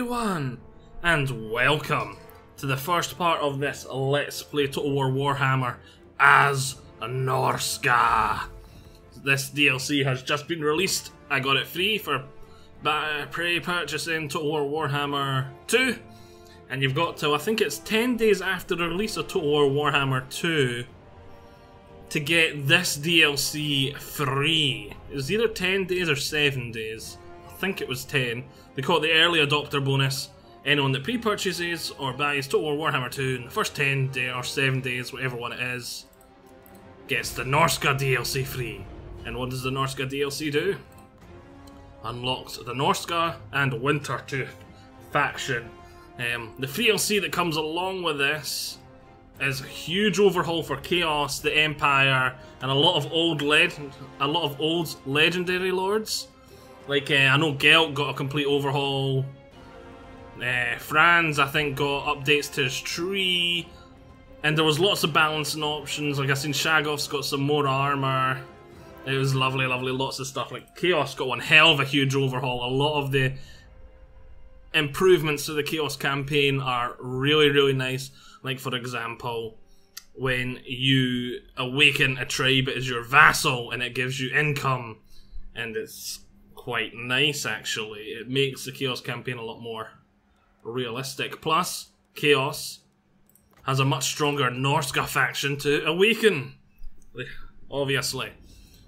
everyone, and welcome to the first part of this Let's Play Total War Warhammer as Norsca. This DLC has just been released. I got it free for pre-purchasing Total War Warhammer 2, and you've got till I think it's 10 days after the release of Total War Warhammer 2 to get this DLC free. It was either 10 days or 7 days. I think it was 10. They call it the early adopter bonus. Anyone that pre-purchases or buys Total War Warhammer 2 in the first 10 days or 7 days, whatever one it is, gets the Norsca DLC free. And what does the Norsca DLC do? Unlocks the Norsca and Wintertooth faction. The free DLC that comes along with this is a huge overhaul for Chaos, the Empire, and a lot of old legendary lords. Like I know Gelt got a complete overhaul. Franz, I think, got updates to his tree, and there was lots of balancing options. Like I seen Shagoff's got some more armor. It was lovely, lovely, lots of stuff. Like Chaos got one hell of a huge overhaul. A lot of the improvements to the Chaos campaign are really, really nice. Like for example, when you awaken a tribe as your vassal and it gives you income, and it's quite nice actually. It makes the Chaos campaign a lot more realistic. Plus, Chaos has a much stronger Norsca faction to awaken, obviously.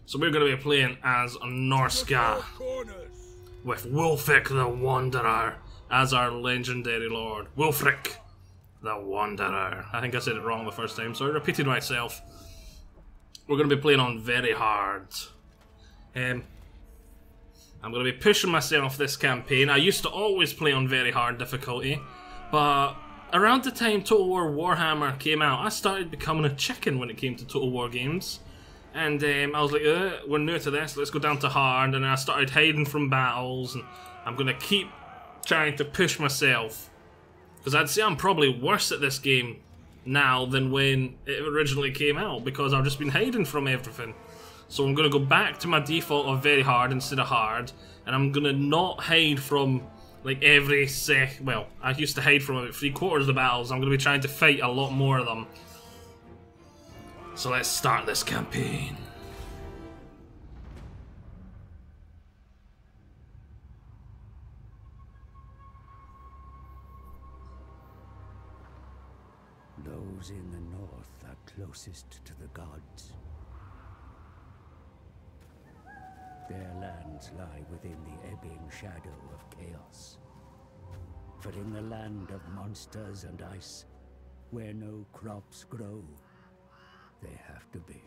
So we're going to be playing as Norsca, with Wulfric the Wanderer as our legendary lord. Wulfric the Wanderer. I think I said it wrong the first time, so I repeated myself. We're going to be playing on very hard. I'm going to be pushing myself this campaign. I used to always play on very hard difficulty, but around the time Total War Warhammer came out, I started becoming a chicken when it came to Total War games. And I was like, we're new to this, let's go down to hard, and I started hiding from battles, and I'm going to keep trying to push myself. Because I'd say I'm probably worse at this game now than when it originally came out, because I've just been hiding from everything. So I'm going to go back to my default of very hard instead of hard, and I'm going to not hide from like every well, I used to hide from about 3/4 of the battles. I'm going to be trying to fight a lot more of them. So let's start this campaign. Those in the north are closest to the gods. Their lands lie within the ebbing shadow of chaos. But in the land of monsters and ice, where no crops grow, they have to be.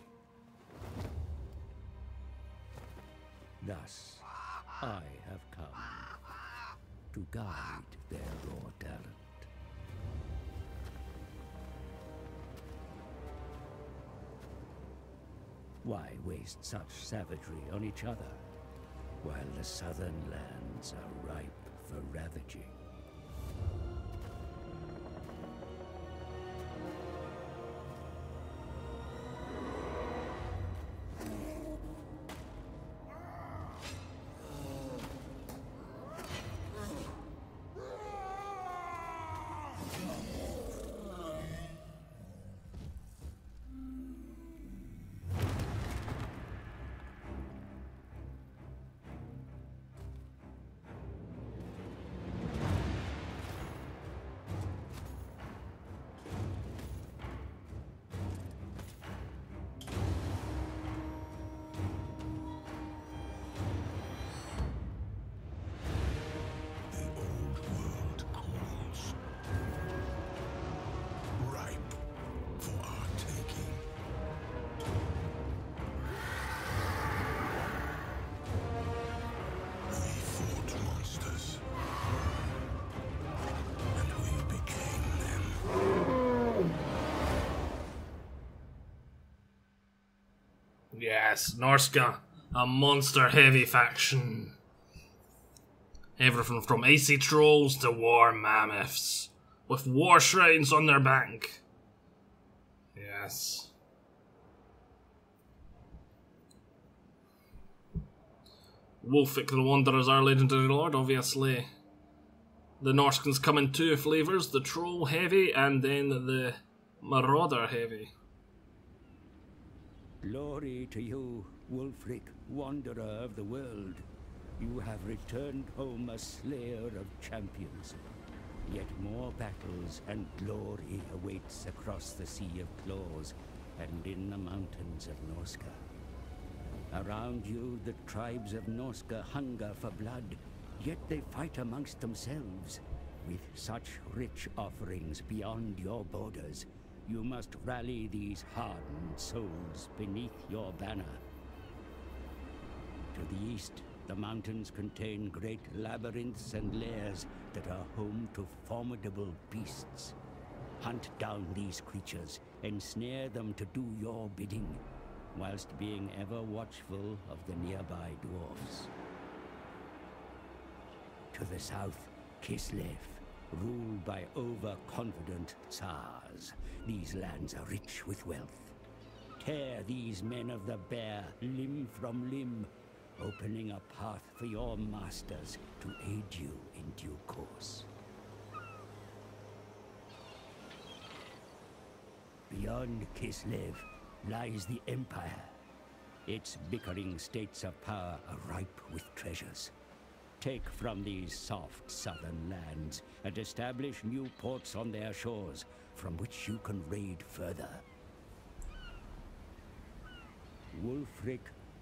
Thus, I have come to guide their raw talent. Why waste such savagery on each other, while the southern lands are ripe for ravaging? Yes, Norsca, a monster-heavy faction. Everything from icy trolls to war mammoths, with war shrines on their back. Yes. Wulfric the Wanderer is our legendary lord, obviously. The Norscans come in two flavours, the Troll Heavy and then the Marauder Heavy. Glory to you, Wulfric, wanderer of the world. You have returned home a slayer of champions. Yet more battles and glory awaits across the Sea of Claws and in the mountains of Norsca. Around you, the tribes of Norsca hunger for blood, yet they fight amongst themselves. With such rich offerings beyond your borders, you must rally these hardened souls beneath your banner. To the east, the mountains contain great labyrinths and lairs that are home to formidable beasts. Hunt down these creatures, ensnare them to do your bidding, whilst being ever watchful of the nearby dwarfs. To the south, Kislev, ruled by overconfident Tsars. These lands are rich with wealth. Tear these men of the bear limb from limb, opening a path for your masters to aid you in due course. Beyond Kislev lies the Empire. Its bickering states of power are ripe with treasures. Take from these soft southern lands and establish new ports on their shores, from which you can raid further. Wulfric,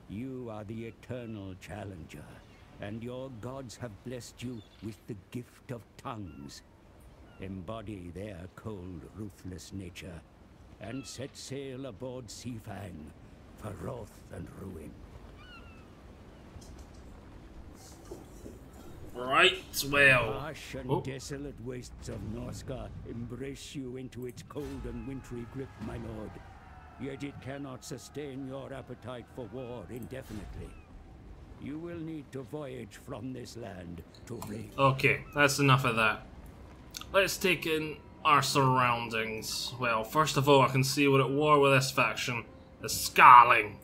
you are the eternal challenger, and your gods have blessed you with the gift of tongues. Embody their cold, ruthless nature, and set sail aboard Seafang for wrath and ruin. Right, well. Harsh and desolate wastes of Norsca embrace you into its cold and wintry grip, my lord. Yet it cannot sustain your appetite for war indefinitely. You will need to voyage from this land to raid. Okay, that's enough of that. Let's take in our surroundings. Well, first of all, I can see we're at war with this faction, the Scarling,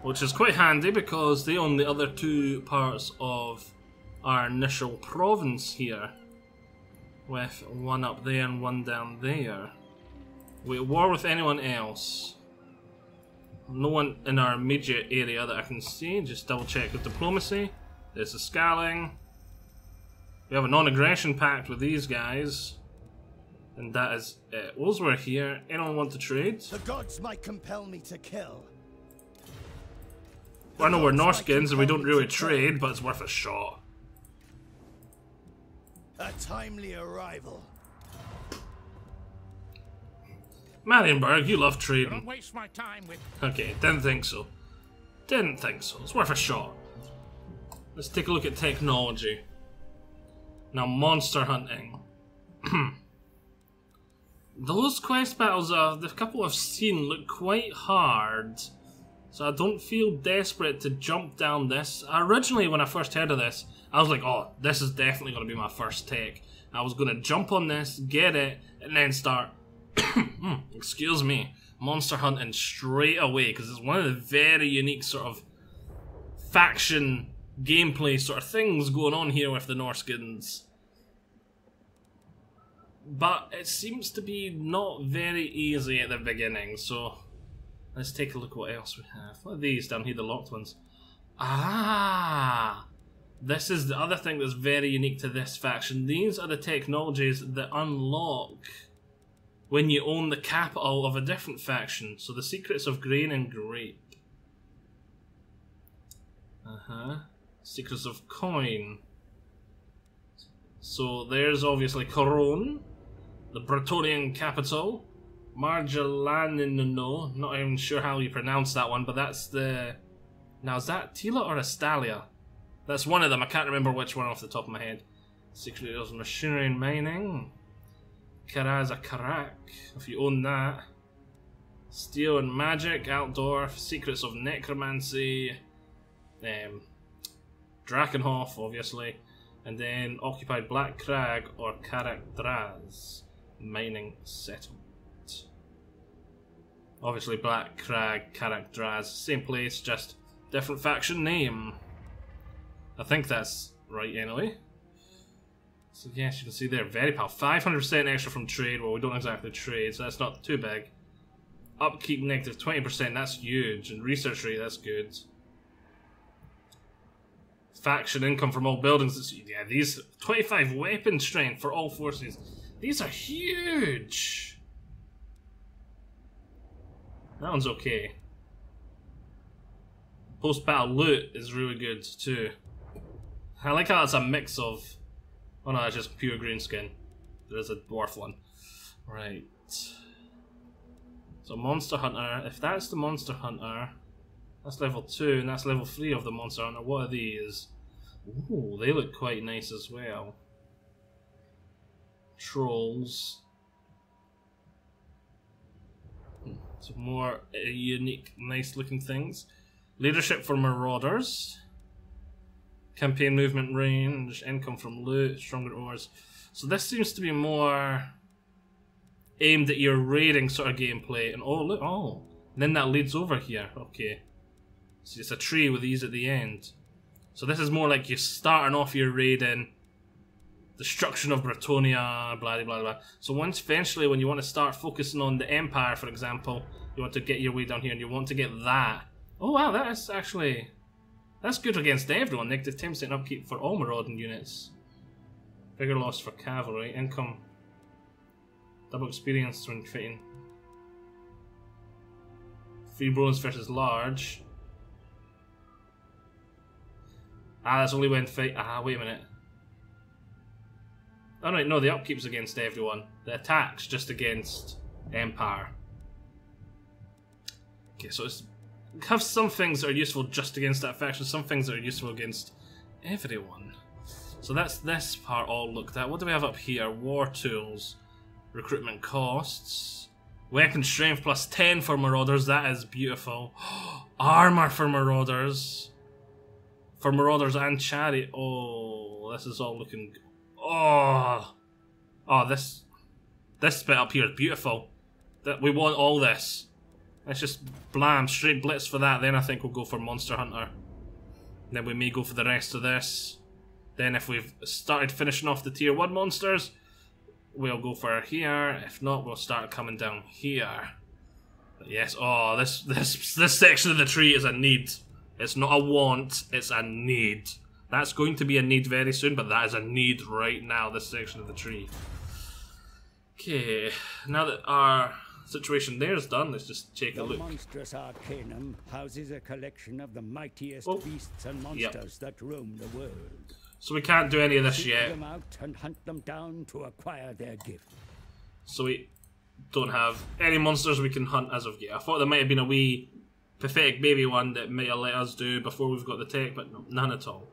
which is quite handy because they own the other two parts of our initial province here, with one up there and one down there. We at war with anyone else? No one in our immediate area that I can see. Just double check with diplomacy. There's the Scarling. We have a non-aggression pact with these guys. And that is it. Whilst we're here, anyone want to trade? The gods might compel me to kill. Well, I know we're Norskins and we don't really trade, but it's worth a shot. A timely arrival. Marienburg, you love trading. Don't waste my time with... Okay, didn't think so. Didn't think so. It's worth a shot. Let's take a look at technology. Now, monster hunting. Those quest battles, the couple I've seen look quite hard. So I don't feel desperate to jump down this. Originally, when I first heard of this, I was like, oh, this is definitely going to be my first take. I was going to jump on this, get it, and then start, excuse me, monster hunting straight away. Because it's one of the very unique sort of faction gameplay sort of things going on here with the Norskins. But it seems to be not very easy at the beginning, so let's take a look at what else we have. What are these down here, the locked ones? Ah! This is the other thing that's very unique to this faction. These are the technologies that unlock when you own the capital of a different faction. So the secrets of grain and grape. Secrets of coin. So there's obviously Cologne, the Bretonnian capital. Marjolaninno, not even sure how you pronounce that one, but that's the... Now, is that Tila or Astalia? That's one of them, I can't remember which one off the top of my head. Secret of machinery and mining. Karaza Karak, if you own that. Steel and magic, outdoor. Secrets of necromancy. Drakenhof, obviously. And then occupied Black Crag or Karak Draz. Mining settlement. Obviously Black Crag, Karak Draz, same place, just different faction name. I think that's right anyway. So yes, you can see there, very powerful. 500% extra from trade. Well, we don't exactly trade, so that's not too big. Upkeep negative 20%, that's huge. And research rate, that's good. Faction income from all buildings. Yeah, these 25 weapon strength for all forces. These are huge. That one's okay. Post-battle loot is really good too. I like how it's a mix of... Oh no, that's just pure green skin. There's a dwarf one. Right. So Monster Hunter, if that's the Monster Hunter, that's level 2 and that's level 3 of the Monster Hunter. What are these? Ooh, they look quite nice as well. Trolls. Some more unique, nice looking things. Leadership for Marauders. Campaign movement range, income from loot, stronger ores. So this seems to be more aimed at your raiding sort of gameplay. And oh look, oh, and then that leads over here. Okay, so it's a tree with these at the end. So this is more like you're starting off your raiding, destruction of Bretonia, blah blah blah. So once eventually, when you want to start focusing on the Empire, for example, you want to get your way down here, and you want to get that. Oh wow, that is actually. That's good against everyone. Negative 10% upkeep for all marauding units. Bigger loss for cavalry. Income. Double experience when fighting. Free bonus versus large. Ah, that's only when fight. Ah, wait a minute. Oh no, the upkeep's against everyone. The attack's just against Empire. Okay, so it's. Have some things that are useful just against that faction, some things that are useful against everyone. So that's this part all looked at. What do we have up here? War tools, recruitment costs, weapon strength plus 10 for Marauders, that is beautiful. Armor for Marauders. For Marauders and Chariot. Oh, this is all looking... Oh, this bit up here is beautiful. We want all this. Let's just blam, straight blitz for that, then I think we'll go for Monster Hunter. Then we may go for the rest of this. Then if we've started finishing off the tier 1 monsters, we'll go for here. If not, we'll start coming down here. But yes, oh, this section of the tree is a need. It's not a want, it's a need. That's going to be a need very soon, but that is a need right now, this section of the tree. Okay, now that our... situation there is done. Let's just take a look. The monstrous arcanum houses a collection of the mightiest beasts and monsters that roam the world. So we can't do any of this Seek yet. them out and hunt them down to acquire their gift. So we don't have any monsters we can hunt as of yet. I thought there might have been a wee pathetic baby one that might have let us do before we've got the tech, but no, none at all.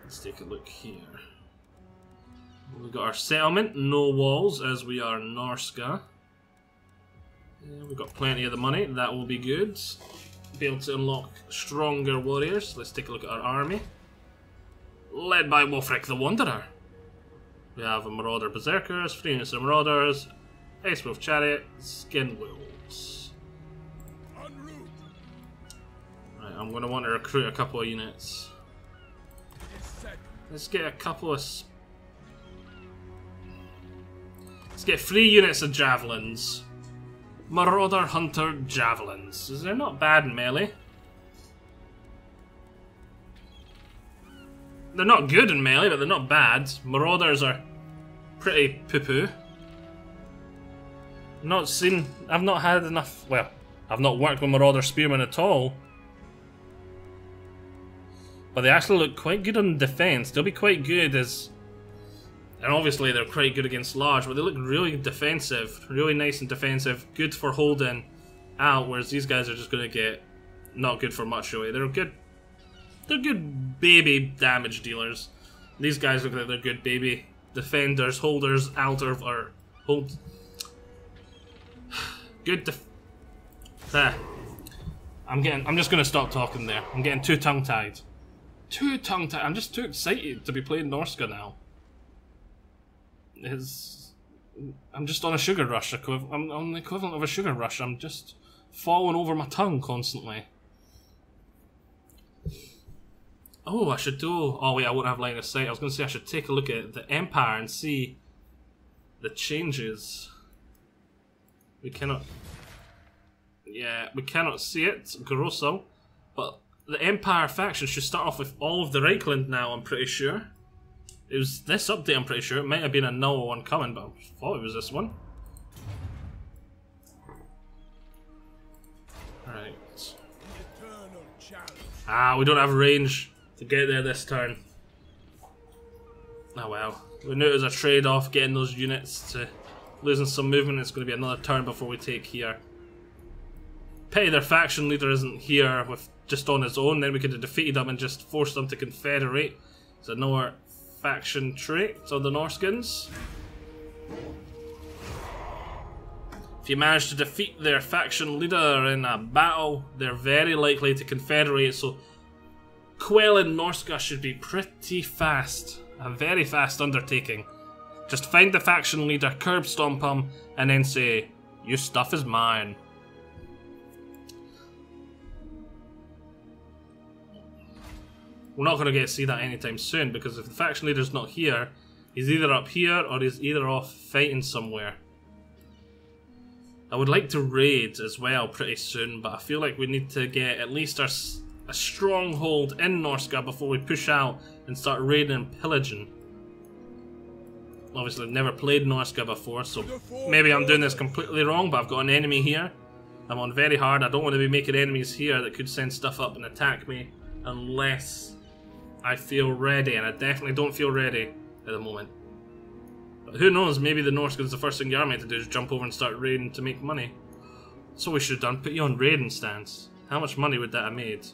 Let's take a look here. We've got our settlement, no walls, as we are Norsca. We've got plenty of the money, that will be good. Be able to unlock stronger warriors. Let's take a look at our army. Led by Wolfric the Wanderer. We have a Marauder Berserkers, 3 units of Marauders, Ace Wolf Chariot, Skin Wolves. Right, I'm going to want to recruit a couple of units. Let's get a couple of... Let's get 3 units of Javelins. Marauder Hunter Javelins. They're not bad in melee. They're not good in melee, but they're not bad. Marauders are pretty poo-poo. I've not had enough, well, I've not worked with Marauder Spearmen at all. But they actually look quite good on defense. They'll be quite good as... And obviously they're quite good against large, but they look really defensive. Really nice and defensive. Good for holding out, whereas these guys are just going to get not good for much really. They're good baby damage dealers. These guys look like they're good baby defenders, holders, alter, or hold... Good I'm just going to stop talking there. I'm getting too tongue-tied. I'm just too excited to be playing Norsca now. I'm just on a sugar rush. I'm on the equivalent of a sugar rush. I'm just falling over my tongue constantly. Oh, I should do... Oh wait, I won't have line of sight. I was going to say I should take a look at the Empire and see the changes. We cannot... Yeah, we cannot see it. Grosso. But the Empire faction should start off with all of the Reichland now, I'm pretty sure. It was this update, I'm pretty sure. It might have been another one coming, but I thought it was this one. Right. Ah, we don't have range to get there this turn. Oh well. We knew it was a trade-off getting those units to losing some movement. It's going to be another turn before we take here. Pity their faction leader isn't here with just on his own, then we could have defeated them and just forced them to confederate. It's another faction trait of the Norscans. If you manage to defeat their faction leader in a battle, they're very likely to confederate, so quelling Norsca should be pretty fast. A very fast undertaking. Just find the faction leader, curb stomp him, and then say, "Your stuff is mine." We're not going to get to see that anytime soon, because if the faction leader's not here, he's either up here or he's either off fighting somewhere. I would like to raid as well pretty soon, but I feel like we need to get at least a stronghold in Norsca before we push out and start raiding and pillaging. Obviously I've never played Norsca before, so maybe I'm doing this completely wrong, but I've got an enemy here. I'm on very hard. I don't want to be making enemies here that could send stuff up and attack me unless I feel ready, and I definitely don't feel ready at the moment. But who knows, maybe the Norscans, the first thing you are meant to do is jump over and start raiding to make money. That's what we should have done, put you on raiding stance. How much money would that have made?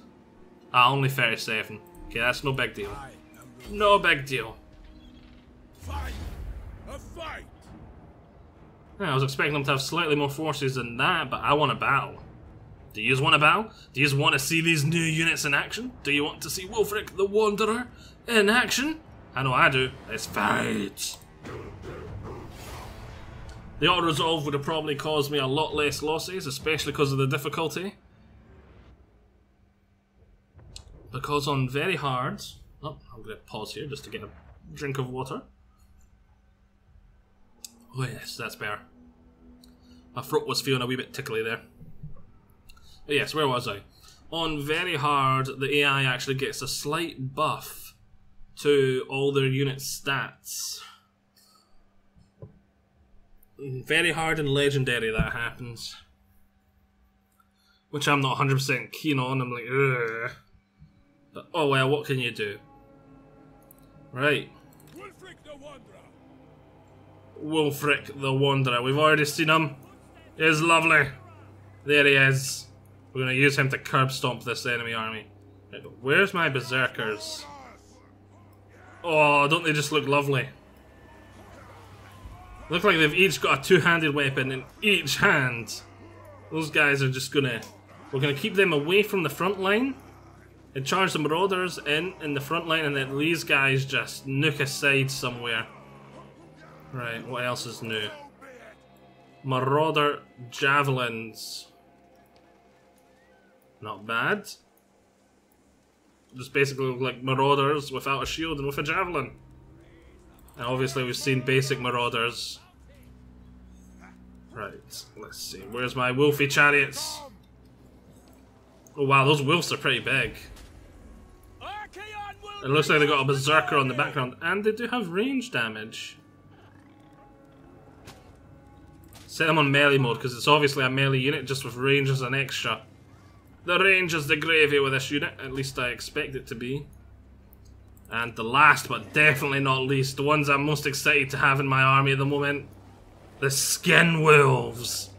Ah, only 37. Okay, that's no big deal. No big deal. Fight! A fight! Yeah, I was expecting them to have slightly more forces than that, but I want a battle. Do you want a battle? Do you want to see these new units in action? Do you want to see Wulfric the Wanderer in action? I know I do. Let's fight! The auto-resolve would have probably caused me a lot less losses, especially because of the difficulty. Because on very hard... Oh, I'm going to pause here just to get a drink of water. Oh yes, that's better. My throat was feeling a wee bit tickly there. But yes, where was I? On very hard, the AI actually gets a slight buff to all their unit stats. Very hard and legendary that happens. Which I'm not 100% keen on, I'm like, ugh. But oh well, what can you do? Right. Wulfric the Wanderer! Wulfric the Wanderer, we've already seen him. He's lovely. There he is. We're going to use him to curb stomp this enemy army. Right, but where's my berserkers? Oh, don't they just look lovely? Look like they've each got a two-handed weapon in each hand. Those guys are just gonna... We're gonna keep them away from the front line and charge the marauders in the front line, and then these guys just nuke aside somewhere. Right, what else is new? Marauder javelins. Not bad. Just basically look like marauders without a shield and with a javelin. And obviously we've seen basic marauders. Right, let's see. Where's my wolfy chariots? Oh wow, those wolves are pretty big. It looks like they got a berserker on the background, and they do have range damage. Set them on melee mode, because it's obviously a melee unit just with range as an extra. The range is the gravy with this unit, at least I expect it to be. And the last but definitely not least, the ones I'm most excited to have in my army at the moment, the Skin Wolves.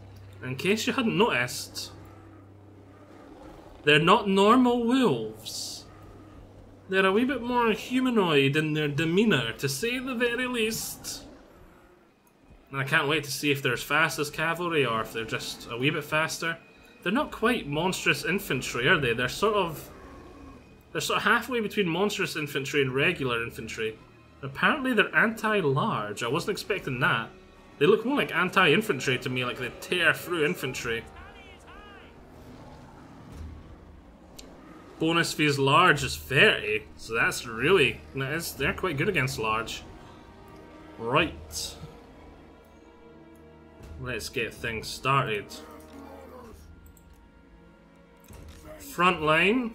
In case you hadn't noticed, they're not normal wolves. They're a wee bit more humanoid in their demeanour, to say the very least. And I can't wait to see if they're as fast as cavalry or if they're just a wee bit faster. They're not quite monstrous infantry, are they? They're sort of halfway between monstrous infantry and regular infantry. Apparently they're anti-large. I wasn't expecting that. They look more like anti-infantry to me, like they tear through infantry. bonus phase large is 30, so that's really... they're quite good against large. Right. Let's get things started. Front line.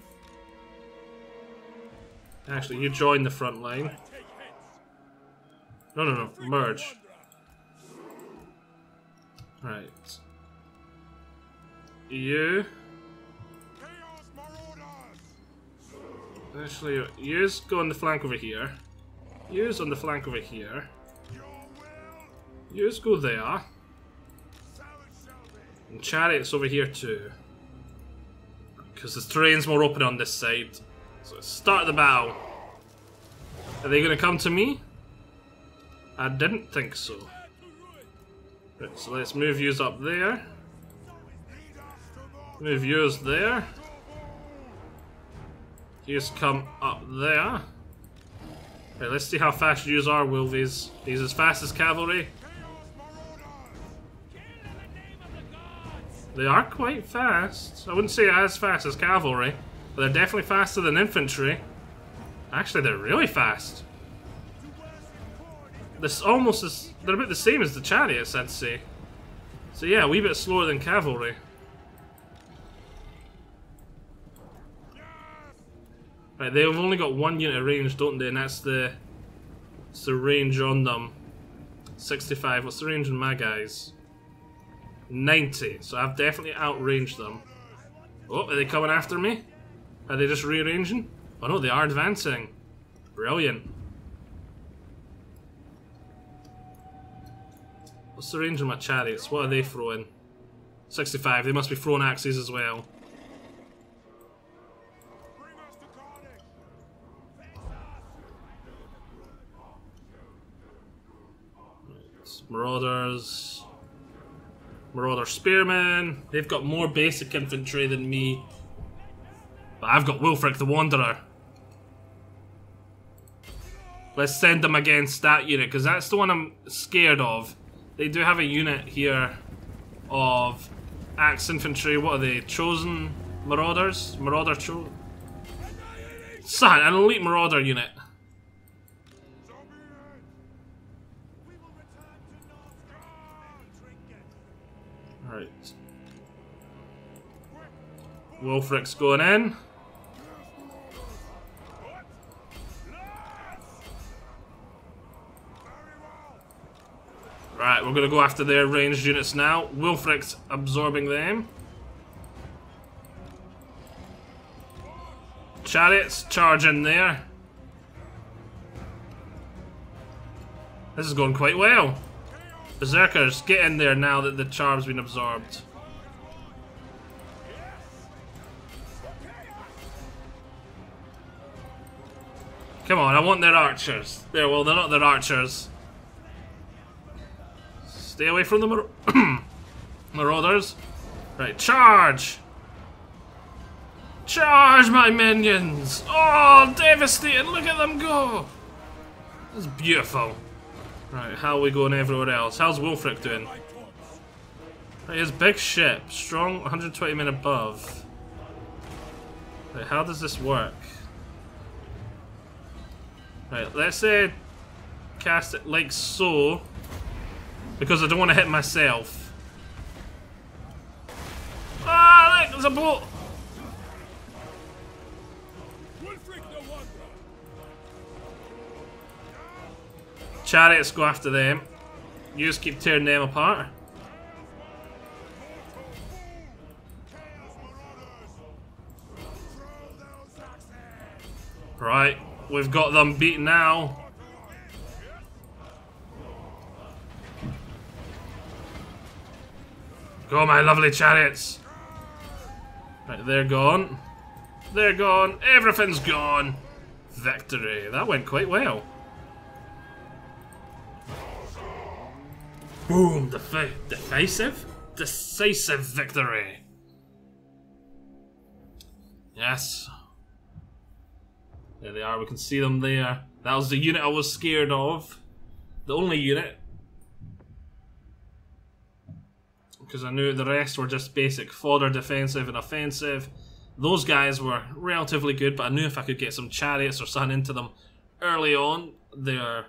Actually, you join the front line. No, merge. Right. You. Actually, yous go on the flank over here. Yous on the flank over here. Yous go there. And chariots over here too. Because the terrain's more open on this side. So start the battle. Are they going to come to me? I didn't think so. Right, so let's move yous up there. Move yous there. Yous come up there. Right, let's see how fast yous are, Wilvies. These as fast as cavalry. They are quite fast. I wouldn't say as fast as cavalry, but they're definitely faster than infantry. Actually, they're really fast. This almost is. They're about the same as the chariots, I'd say. So yeah, a wee bit slower than cavalry. Right, they've only got 1 unit of range, don't they? And that's the range on them. 65. What's the range on my guys? 90. So I've definitely outranged them. Oh, are they coming after me? Are they just rearranging? Oh no, they are advancing. Brilliant. What's the range of my chariots? What are they throwing? 65. They must be throwing axes as well. Marauders. Marauder Spearmen. They've got more basic infantry than me. But I've got Wulfric the Wanderer. Let's send them against that unit, because that's the one I'm scared of. They do have a unit here of axe infantry. What are they? Chosen Marauders? Marauder Chosen? Son, an elite Marauder unit. Right. Wulfric's going in. Right, we're gonna go after their ranged units now. Wulfric's absorbing them. Chariots, charge in there. This is going quite well. Berserkers, get in there now that the charm's been absorbed. Come on, I want their archers. There, well, they're not their archers. Stay away from the marauders. Right, charge! Charge, my minions! Oh, devastating! Look at them go! That's beautiful. Right, how are we going everywhere else? How's Wulfric doing? Right, his big ship, strong 120 men above. Right, how does this work? Right, let's cast it like so, because I don't want to hit myself. Ah, look, there's a boat! Chariots go after them. You just keep tearing them apart. Right, we've got them beaten now. Go, my lovely chariots. Right, they're gone. They're gone. Everything's gone. Victory. That went quite well. Boom! Decisive victory! Yes. There they are, we can see them there. That was the unit I was scared of. The only unit. Because I knew the rest were just basic fodder, defensive and offensive. Those guys were relatively good, but I knew if I could get some chariots or something into them early on. They're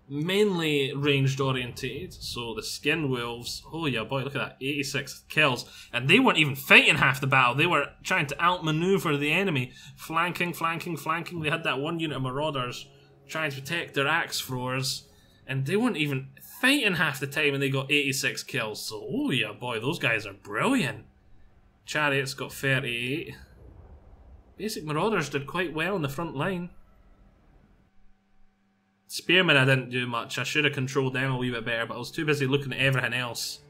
mainly ranged orientated, so the skin wolves, oh yeah boy, look at that, 86 kills, and they weren't even fighting half the battle. They were trying to outmaneuver the enemy, flanking. They had that one unit of marauders trying to protect their axe throwers, and they weren't even fighting half the time, and they got 86 kills. So oh yeah boy, those guys are brilliant. Chariots got 38. Basic marauders did quite well in the front line. Spearmen I didn't do much. I should have controlled them a wee bit better, but I was too busy looking at everything else.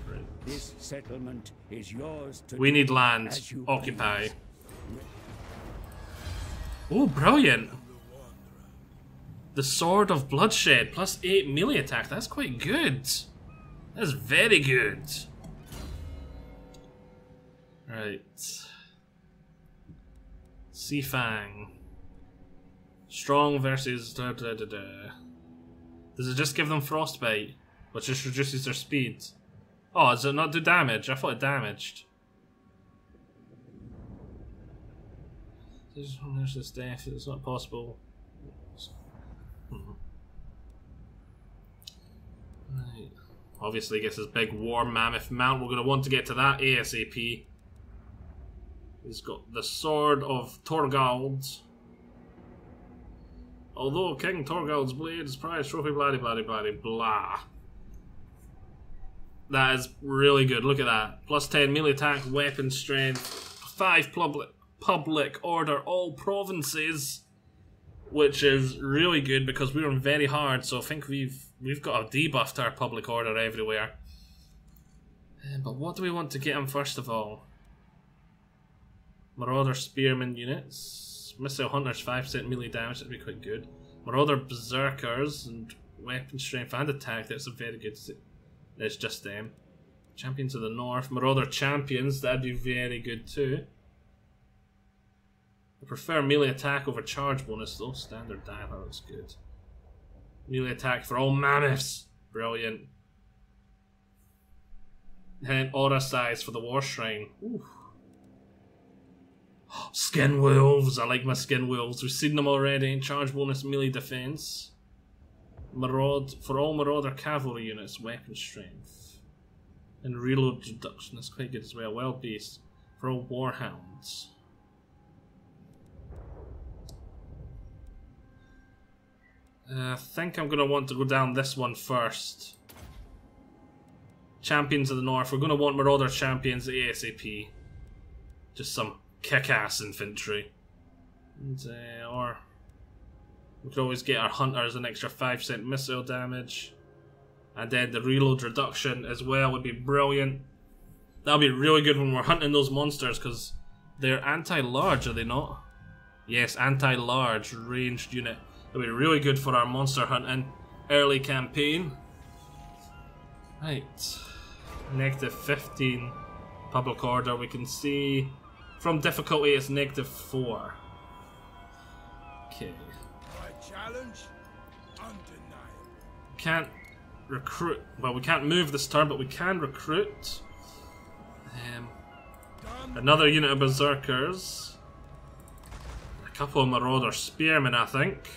Right. This settlement is yours to we need land. Occupy. Oh, brilliant. The Sword of Bloodshed, plus 8 melee attack. That's quite good. That's very good. Right. Seafang. Strong versus da da da da. Does it just give them frostbite? Which just reduces their speed? Oh, does it not do damage? I thought it damaged. There's this death, it's not possible. Right. Obviously gets this big war mammoth mount. We're going to want to get to that ASAP. He's got the Sword of Torgald. Although King Torgald's blade is prize trophy, blah blah blah blah blah. That is really good. Look at that. Plus 10 melee attack, weapon strength, 5 public order, all provinces, which is really good because we were very hard. So I think we've got a debuff to our public order everywhere. But what do we want to get him first of all? Marauder Spearman units. Missile Hunters 5% melee damage, that'd be quite good. Marauder Berserkers and weapon strength and attack, that's a very good. It's just them. Champions of the North. Marauder Champions, that'd be very good too. I prefer melee attack over charge bonus though. Standard dial looks good. Melee attack for all mammoths. Brilliant. And aura size for the War Shrine. Ooh. Skin wolves. I like my skin wolves. We've seen them already. Charge bonus melee defense. For all marauder cavalry units, weapon strength. And reload reduction. That's quite good as well. Wild beast. For all warhounds. I think I'm going to want to go down this one first. Champions of the North. We're going to want Marauder Champions ASAP. Just some kick-ass infantry. And, or we could always get our Hunters an extra 5% missile damage. And then the reload reduction as well would be brilliant. That'll be really good when we're hunting those monsters because they're anti-large, are they not? Yes, anti-large ranged unit. That'll be really good for our monster hunting early campaign. Right. Negative 15 public order. We can see from difficulty it's negative 4. Okay. My challenge? Undeniable. Can't recruit. Well, we can't move this turn, but we can recruit. Another unit of Berserkers. A couple of Marauder Spearmen, I think.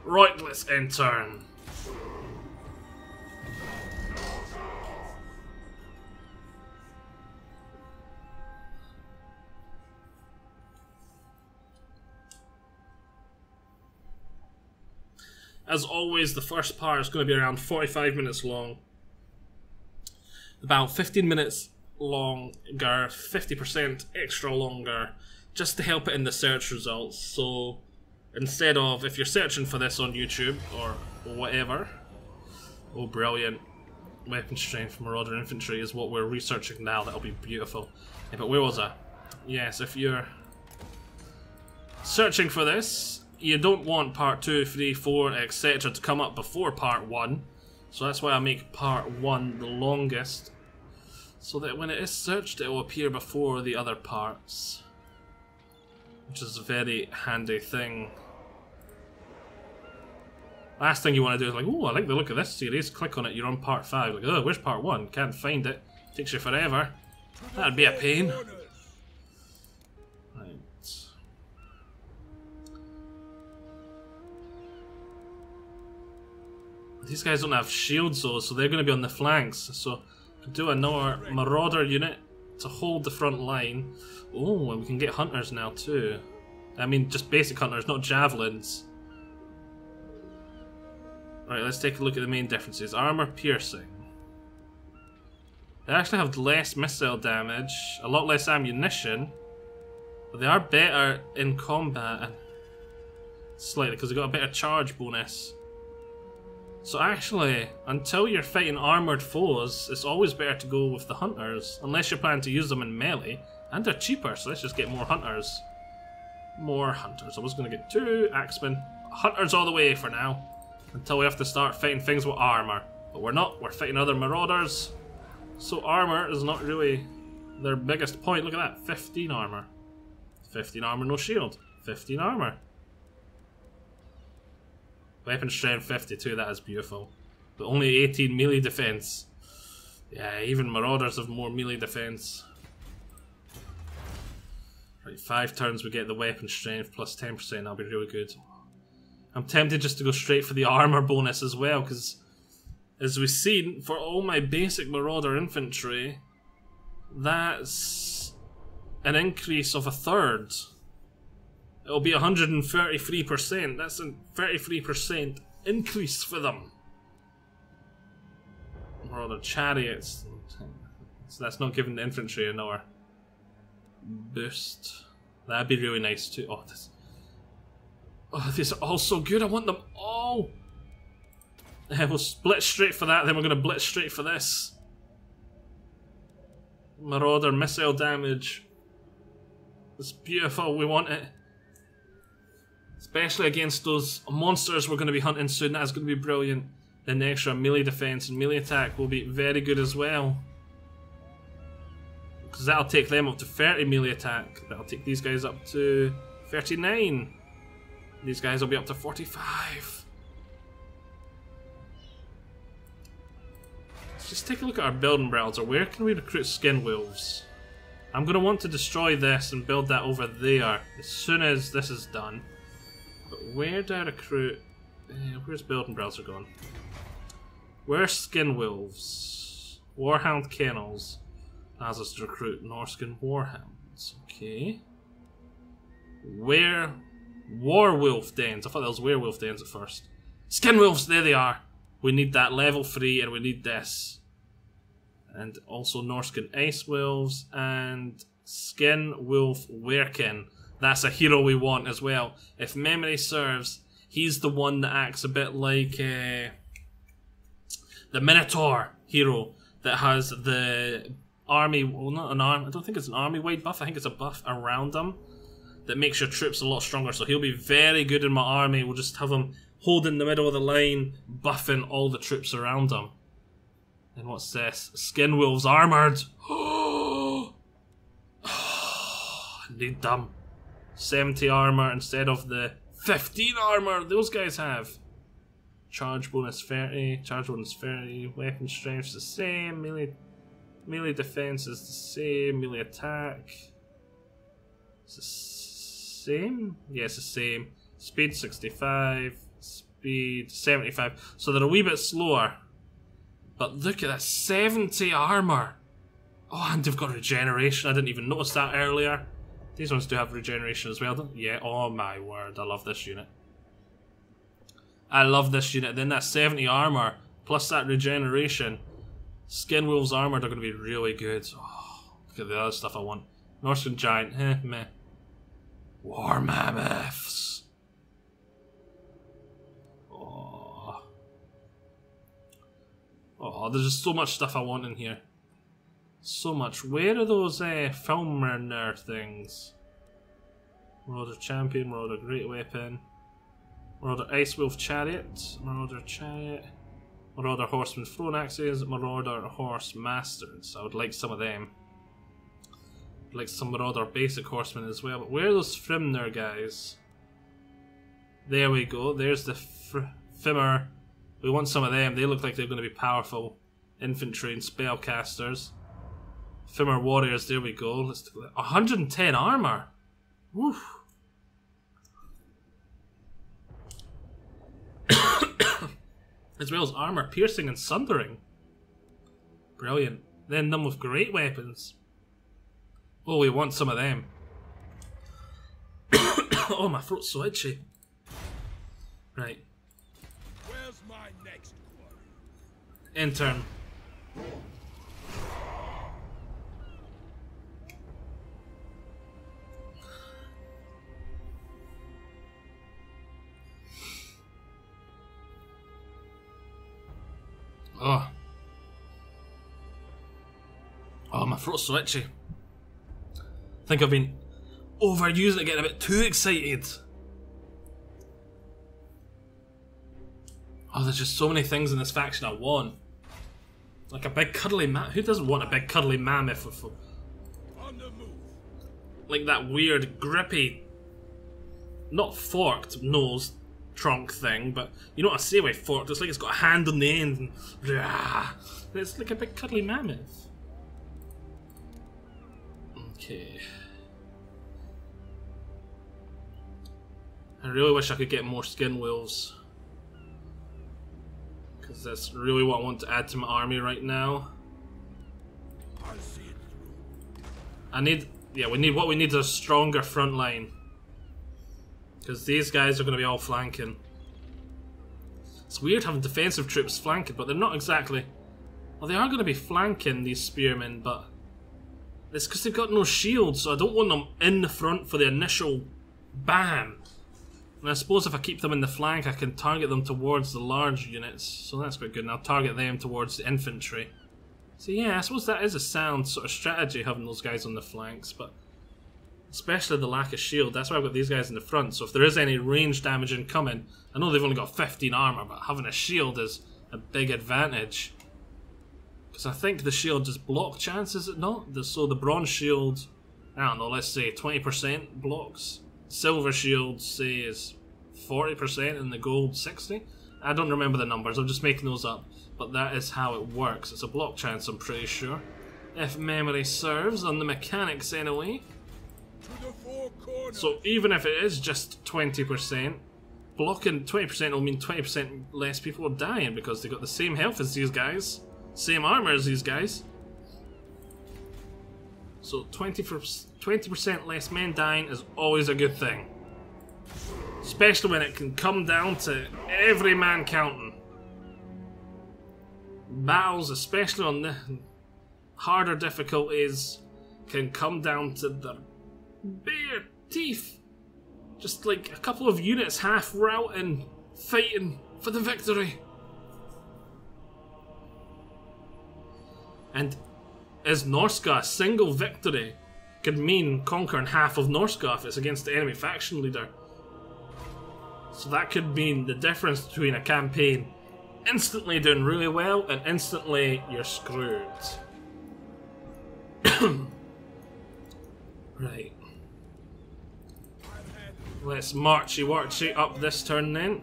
Right, let's enter. As always, the first part is going to be around 45 minutes long. About 15 minutes longer, 50% extra longer, just to help it in the search results. So instead of, if you're searching for this on YouTube or whatever, oh brilliant, weapon strength from Marauder Infantry is what we're researching now. That'll be beautiful. Yeah, but where was I? Yes, if you're searching for this, you don't want part 2, 3, 4, etc. to come up before part 1. So that's why I make part 1 the longest, so that when it is searched it will appear before the other parts, which is a very handy thing. Last thing you want to do is like, oh, I like the look of this series. Click on it, you're on part 5. Like, oh, where's part 1? Can't find it. Takes you forever. That'd be a pain. Right. These guys don't have shields though, so they're going to be on the flanks. So, do another Marauder unit to hold the front line. Oh, and we can get Hunters now too. I mean, just basic Hunters, not Javelins. Right, let's take a look at the main differences. Armor piercing. They actually have less missile damage, a lot less ammunition, but they are better in combat. Slightly, because they got a better charge bonus. So actually, until you're fighting armoured foes, it's always better to go with the Hunters, unless you're planning to use them in melee, and they're cheaper, so let's just get more Hunters. More Hunters. I was going to get 2 Axemen. Hunters all the way for now. Until we have to start fighting things with armor. But we're not, we're fighting other Marauders. So armor is not really their biggest point. Look at that, 15 armor. 15 armor, no shield. 15 armor. Weapon strength 52, that is beautiful. But only 18 melee defense. Yeah, even Marauders have more melee defense. Right, 5 turns we get the weapon strength plus 10%, that'll be really good. I'm tempted just to go straight for the armor bonus as well, because as we've seen, for all my basic Marauder infantry, that's an increase of 1/3. It'll be 133%. That's a 33% increase for them. Marauder chariots. So that's not giving the infantry another boost. That'd be really nice too. Oh, these are all so good. I want them all. We'll blitz straight for that, then we're going to blitz straight for this. Marauder missile damage. It's beautiful, we want it. Especially against those monsters we're going to be hunting soon, that's going to be brilliant. Then the extra melee defense and melee attack will be very good as well. Because that'll take them up to 30 melee attack. That'll take these guys up to 39. These guys will be up to 45. Let's just take a look at our building browser. Where can we recruit skin wolves? I'm going to want to destroy this and build that over there as soon as this is done. But where do I recruit? Where's building browser gone? Where's skin wolves? Warhound kennels allows us to recruit Norscan warhounds. Okay. Where? Warwolf dens. I thought that was werewolf dens at first. Skin wolves, there they are. We need that level 3 and we need this. And also Norscan ice wolves and skin wolf werkin. That's a hero we want as well. If memory serves, he's the one that acts a bit like the Minotaur hero that has the army, well not an arm, I don't think it's an army wide buff, I think it's a buff around him that makes your troops a lot stronger, so he'll be very good in my army. We'll just have him holding the middle of the line, buffing all the troops around him. And what's this? Skin wolves armoured! I need them. 70 armour instead of the 15 armour those guys have. Charge bonus 30, charge bonus 30, weapon strength is the same, melee defense is the same, melee attack. It's the same? Yeah, it's the same. Speed 65, speed 75. So they're a wee bit slower. But look at that, 70 armour. Oh, and they've got regeneration. I didn't even notice that earlier. These ones do have regeneration as well, don't they? Yeah, oh my word, I love this unit. I love this unit. Then that 70 armour, plus that regeneration. Skin Wolves armour are going to be really good. Oh, look at the other stuff I want. Norscan Giant, meh. War Mammoths. Oh. Oh, there's just so much stuff I want in here. So much. Where are those film runner things? Marauder Champion, Marauder Great Weapon, Marauder Ice Wolf Chariot, Marauder Chariot, Marauder Horseman Throne Axes, Marauder Horse Masters. I would like some of them. I'd like some Marauder Basic Horsemen as well. But where are those Frimner guys? There we go. There's the Fimmer. We want some of them. They look like they're going to be powerful. Infantry and spellcasters. Fimmer warriors, there we go. Let's do that. 110 armor. Woo. As well as armor piercing and sundering. Brilliant. Then them with great weapons. Oh, we want some of them. Oh, my throat's so itchy. Right. Where's my next quarry? Intern. Oh. Oh, my throat's so itchy. I think I've been overusing it, getting a bit too excited. Oh, there's just so many things in this faction I want. Like a big cuddly mammoth. Who doesn't want a big cuddly mammoth with On the move. like that weird grippy, not forked nose trunk thing, but you know what I say by forked? It's like it's got a hand on the end and it's like a big cuddly mammoth. Okay. I really wish I could get more skin wolves. Because that's really what I want to add to my army right now. I'll see it through. I need, yeah, we need is a stronger front line. Because these guys are going to be all flanking. It's weird having defensive troops flanking, but they're not exactly... Well, they are going to be flanking, these spearmen, but... It's because they've got no shields, so I don't want them in the front for the initial BAM! And I suppose if I keep them in the flank, I can target them towards the large units, so that's quite good, and I'll target them towards the infantry. So yeah, I suppose that is a sound sort of strategy, having those guys on the flanks, but... Especially the lack of shield, that's why I've got these guys in the front, so if there is any range damage incoming, I know they've only got 15 armor, but having a shield is a big advantage. Because I think the shield just block chance, is it not? So the bronze shield, I don't know, let's say 20% blocks. Silver shield, say, is 40% and the gold 60%. I don't remember the numbers, I'm just making those up. But that is how it works. It's a block chance, I'm pretty sure. If memory serves, on the mechanics anyway. To the four corners. So even if it is just 20%, blocking 20% will mean 20% less people are dying because they've got the same health as these guys. Same armor as these guys. So 20% less men dying is always a good thing. Especially when it can come down to every man counting. Battles, especially on the harder difficulties, can come down to the bare teeth. Just like a couple of units half routing, fighting for the victory. And is Norsca a single victory could mean conquering half of Norsca if it's against the enemy faction leader. So that could mean the difference between a campaign instantly doing really well and instantly you're screwed. Right. Let's marchy up this turn then.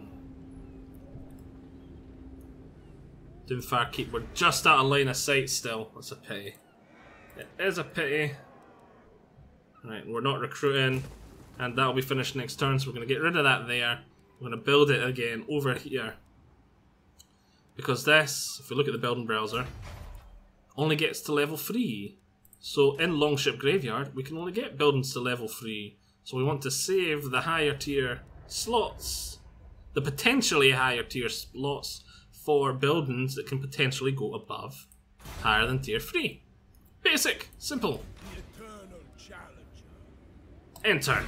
Doing far keep, we're just out of line of sight still. That's a pity. It is a pity. Right, we're not recruiting, and that'll be finished next turn, so we're going to get rid of that there. We're going to build it again over here. Because this, if we look at the building browser, only gets to level 3. So in Longship Graveyard, we can only get buildings to level 3. So we want to save the higher tier slots, the potentially higher tier slots, for buildings that can potentially go above, higher than tier 3. Basic, simple. The eternal challenger. Enter.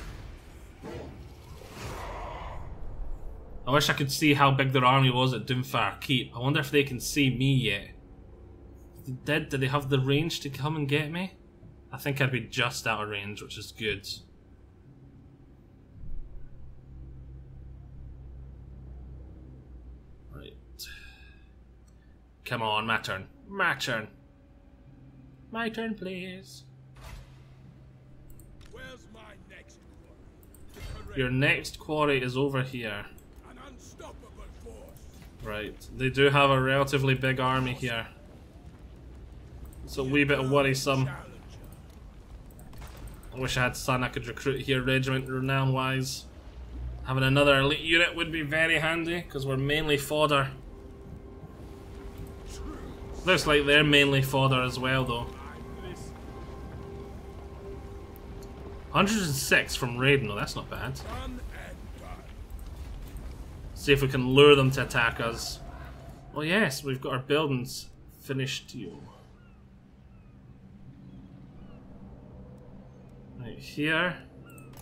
I wish I could see how big their army was at Doomfire Keep. I wonder if they can see me yet. If they did they have the range to come and get me? I think I'd be just out of range, which is good. Right. Come on, my turn. My turn. My turn, please. Where's my next quarry? Your next quarry is over here. An unstoppable force. Right, they do have a relatively big army here. It's a wee bit worrisome. I wish I had son I could recruit here, regiment renown wise. Having another elite unit would be very handy, because we're mainly fodder. Looks like they're mainly fodder as well though. 106 from Raiden, no, that's not bad. See if we can lure them to attack us. Oh yes, we've got our buildings finished. Right here.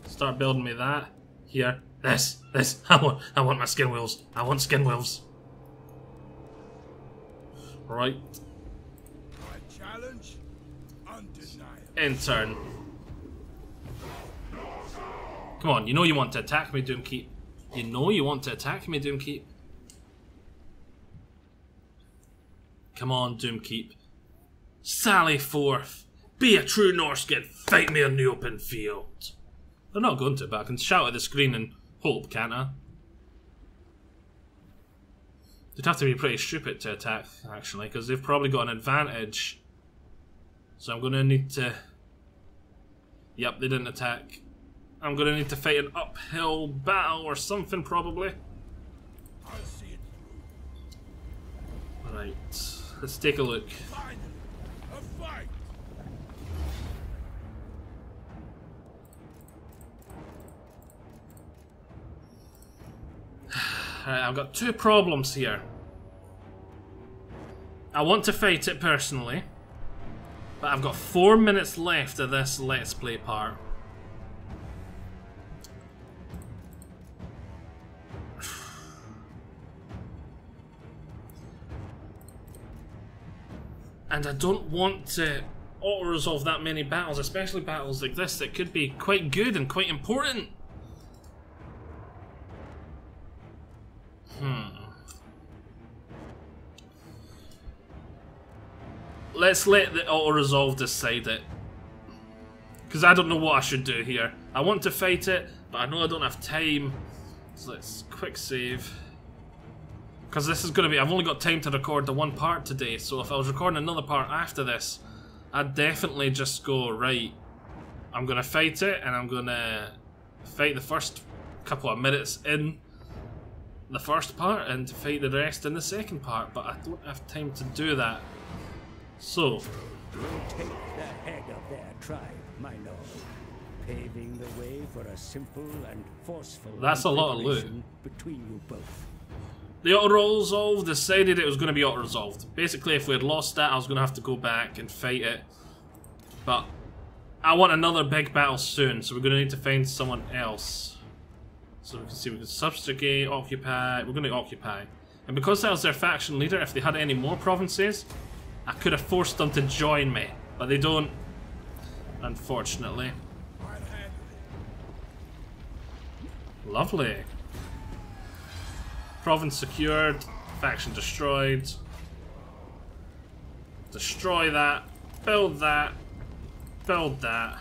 Start building me that. Here. This. I want my skin wheels. I want skin wheels. Right. My challenge, undeniable. In turn. Come on, you know you want to attack me, Doomkeep. You know you want to attack me, Doomkeep. Come on, Doomkeep. Sally forth. Be a true Norsca and fight me on the open field. They're not going to, but I can shout at the screen and hope, can't I? They'd have to be pretty stupid to attack, actually, because they've probably got an advantage. So I'm going to need to... Yep, they didn't attack. I'm going to need to fight an uphill battle or something, probably. I'll see it through. Right, let's take a look. Finally, a fight. Alright, I've got two problems here. I want to fight it personally, but I've got 4 minutes left of this Let's Play part. And I don't want to auto-resolve that many battles, especially battles like this that could be quite good and quite important. Let's let the auto-resolve decide it. Because I don't know what I should do here. I want to fight it, but I know I don't have time. So let's quick save. Because this is going to be... I've only got time to record the one part today, so if I was recording another part after this, I'd definitely just go, right, I'm going to fight it, and I'm going to fight the first couple of minutes in the first part, and fight the rest in the second part, but I don't have time to do that. So... We'll take the head of their tribe, my lord, paving the way for a simple and forceful... That's a lot of loot. ...between you both. The auto-resolve decided it was going to be auto-resolved. Basically, if we had lost that, I was going to have to go back and fight it. But I want another big battle soon, so we're going to need to find someone else. So we can see we can subjugate, occupy. We're going to occupy. And because I was their faction leader, if they had any more provinces, I could have forced them to join me. But they don't, unfortunately. Lovely. Province secured, faction destroyed. Destroy that, build that, build that.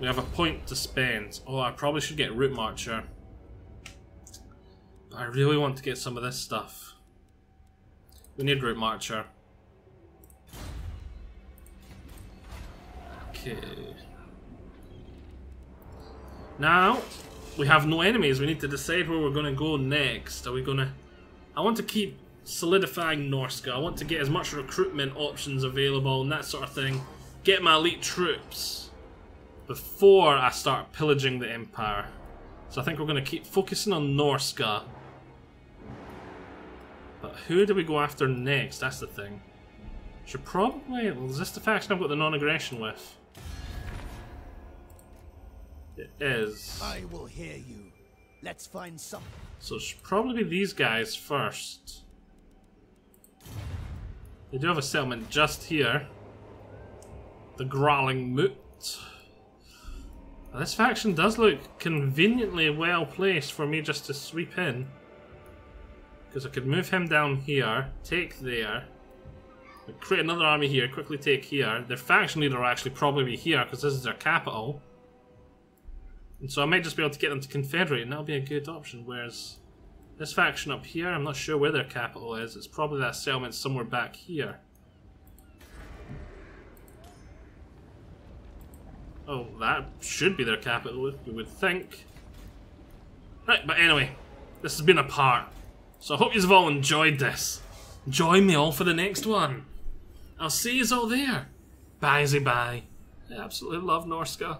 We have a point to spend. Oh, I probably should get Route Marcher. But I really want to get some of this stuff. We need Route Marcher. Okay. Now, we have no enemies. We need to decide where we're going to go next. Are we going to... I want to keep solidifying Norsca. I want to get as much recruitment options available and that sort of thing. Get my elite troops before I start pillaging the Empire. So I think we're going to keep focusing on Norsca. But who do we go after next? That's the thing. Should probably... Well, is this the faction I've got the non-aggression with? It is. I will hear you. Let's find some. So it should probably be these guys first. They do have a settlement just here. The Growling Moot. Now, this faction does look conveniently well placed for me just to sweep in. Because I could move him down here, take there, create another army here, quickly take here. Their faction leader will actually probably be here because this is their capital. And so I might just be able to get them to confederate and that'll be a good option, whereas This faction up here, I'm not sure where their capital is. It's probably that settlement somewhere back here. Oh, that should be their capital, we would think. Right, but anyway, this has been a part. So I hope you've all enjoyed this. Join me all for the next one. I'll see you all there. Bye-bye. I absolutely love Norsca.